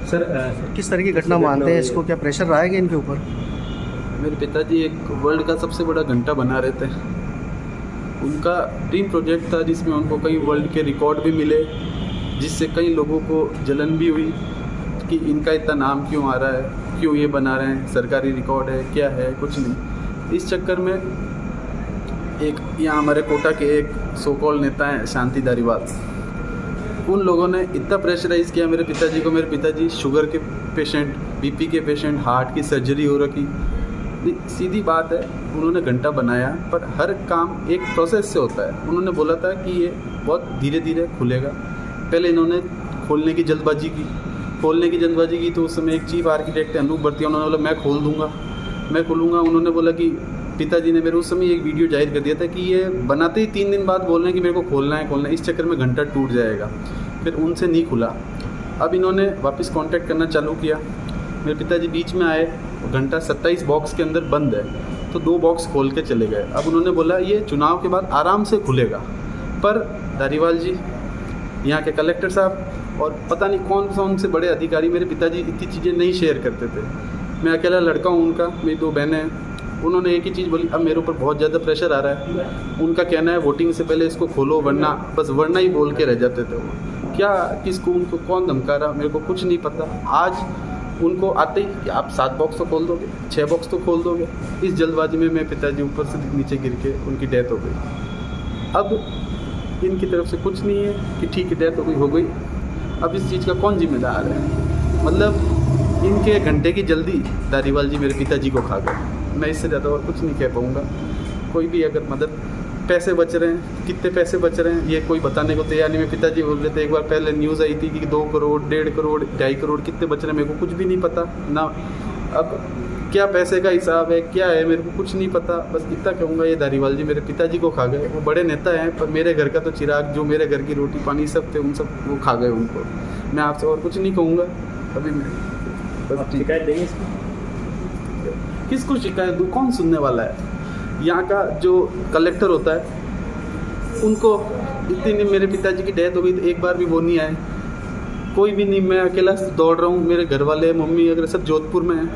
Sir किस तरह की घटना मानते हैं इसको, क्या प्रेशर रहा है कि इनके ऊपर? मेरे पिताजी एक वर्ल्ड का सबसे बड़ा घंटा बना रहे थे। उनका ड्रीम प्रोजेक्ट था जिसमें उनको कई वर्ल्ड के रिकॉर्ड भी मिले, जिससे कई लोगों को जलन भी हुई कि इनका इतना नाम क्यों आ रहा है, क्यों ये बना रहे हैं, सरकारी रिकॉर्ड है क्या है, कुछ नहीं। इस चक्कर में एक यहाँ हमारे कोटा के एक सो कॉल्ड नेता हैं शांति धारीवाल, उन लोगों ने इतना प्रेशराइज़ किया मेरे पिताजी को। मेरे पिताजी शुगर के पेशेंट, बीपी के पेशेंट, हार्ट की सर्जरी हो रखी। सीधी बात है, उन्होंने घंटा बनाया, पर हर काम एक प्रोसेस से होता है। उन्होंने बोला था कि ये बहुत धीरे धीरे खुलेगा। पहले इन्होंने खोलने की जल्दबाजी की तो उस समय एक चीफ आर्किटेक्ट है अनूप भरतिया, उन्होंने बोला मैं खोलूँगा। उन्होंने बोला कि पिताजी ने मेरे उस समय एक वीडियो जाहिर कर दिया था कि ये बनाते ही 3 दिन बाद बोल रहे हैं कि मेरे को खोलना है, इस चक्कर में घंटा टूट जाएगा। फिर उनसे नहीं खुला। अब इन्होंने वापस कांटेक्ट करना चालू किया। मेरे पिताजी बीच में आए, घंटा 27 बॉक्स के अंदर बंद है, तो 2 बॉक्स खोल के चले गए। अब उन्होंने बोला ये चुनाव के बाद आराम से खुलेगा, पर धारीवाल जी, यहाँ के कलेक्टर साहब और पता नहीं कौन सा उनसे बड़े अधिकारी, मेरे पिताजी इतनी चीज़ें नहीं शेयर करते थे। मैं अकेला लड़का हूँ उनका, मेरी 2 बहनें हैं। उन्होंने एक ही चीज़ बोली, अब मेरे ऊपर बहुत ज़्यादा प्रेशर आ रहा है। उनका कहना है वोटिंग से पहले इसको खोलो, वरना ही बोल के रह जाते थे वो। क्या किसको, उनको कौन धमका रहा, मेरे को कुछ नहीं पता। आज उनको आते ही कि आप 7 बॉक्स तो खोल दोगे, 6 बॉक्स तो खोल दोगे। इस जल्दबाजी में मेरे पिताजी ऊपर से नीचे गिर के उनकी डेथ हो गई। अब इनकी तरफ से कुछ नहीं है कि ठीक है डेथ हो गई। अब इस चीज़ का कौन जिम्मेदार है? मतलब इनके घंटे की जल्दी धारीवाल जी मेरे पिताजी को खा गए। मैं इससे ज़्यादा और कुछ नहीं कह पाऊँगा। कोई भी अगर मदद, पैसे बच रहे हैं, कितने पैसे बच रहे हैं ये कोई बताने को तैयार नहीं। मेरे पिताजी बोल रहे थे, एक बार पहले न्यूज़ आई थी कि 2 करोड़, 1.5 करोड़, 2.5 करोड़ कितने बच रहे हैं, मेरे को कुछ भी नहीं पता ना। अब क्या पैसे का हिसाब है, क्या है, मेरे को कुछ नहीं पता। बस इतना कहूँगा, ये धारीवाल जी मेरे पिताजी को खा गए। वो बड़े नेता हैं, पर मेरे घर का तो चिराग, जो मेरे घर की रोटी पानी सब थे, उन सब वो खा गए उनको। मैं आपसे और कुछ नहीं कहूँगा अभी। मैं बस शिकायत देंगे इसकी? किसको शिकायत दूँ, कौन सुनने वाला है? यहाँ का जो कलेक्टर होता है, उनको इतनी मेरे पिताजी की डेथ हो गई तो एक बार भी वो नहीं आए, कोई भी नहीं। मैं अकेला दौड़ रहा हूँ, मेरे घर वाले, मम्मी वगैरह सब जोधपुर में हैं।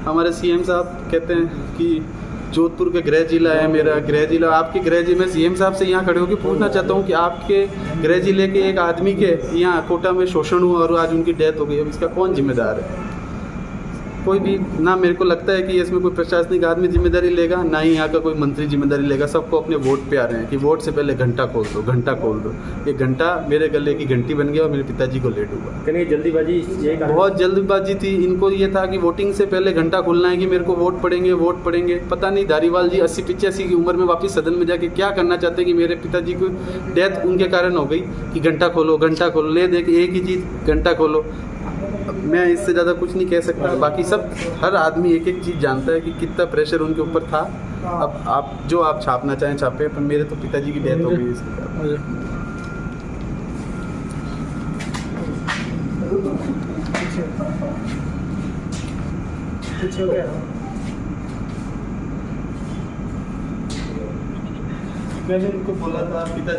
हमारे सीएम साहब कहते हैं कि जोधपुर के गृह जिला है मेरा, गृह जिला, आपके गृह जिले में सीएम साहब से यहाँ खड़े होकर पूछना चाहता हूँ कि आपके गृह जिले के एक आदमी के यहाँ कोटा में शोषण हुआ और आज उनकी डेथ हो गई। अब इसका कौन जिम्मेदार है? कोई भी ना। मेरे को लगता है कि इसमें कोई प्रशासनिक आदमी जिम्मेदारी लेगा, ना ही यहाँ का कोई मंत्री जिम्मेदारी लेगा। सबको अपने वोट पे आ रहे हैं कि वोट से पहले घंटा खोल दो। ये घंटा मेरे गले की घंटी बन गया और मेरे पिताजी को लेट हुआ। कहीं जल्दीबाजी, बहुत जल्दबाजी थी। इनको ये था कि वोटिंग से पहले घंटा खोलना है कि मेरे को वोट पड़ेंगे। पता नहीं धारीवाल जी 80-85 की उम्र में वापस सदन में जाके क्या करना चाहते हैं कि मेरे पिताजी को डेथ उनके कारण हो गई कि घंटा खोलो, ले दे के एक ही चीज़, घंटा खोलो। मैं इससे ज़्यादा कुछ नहीं कह सकता। बाकी सब, हर आदमी एक एक चीज़ जानता है कि कितना प्रेशर उनके ऊपर था। अब आप छापना चाहें छापे, पर मेरे तो पिताजी की डेथ हो गई इसके बाद। मैंने उनको बोला था पिताजी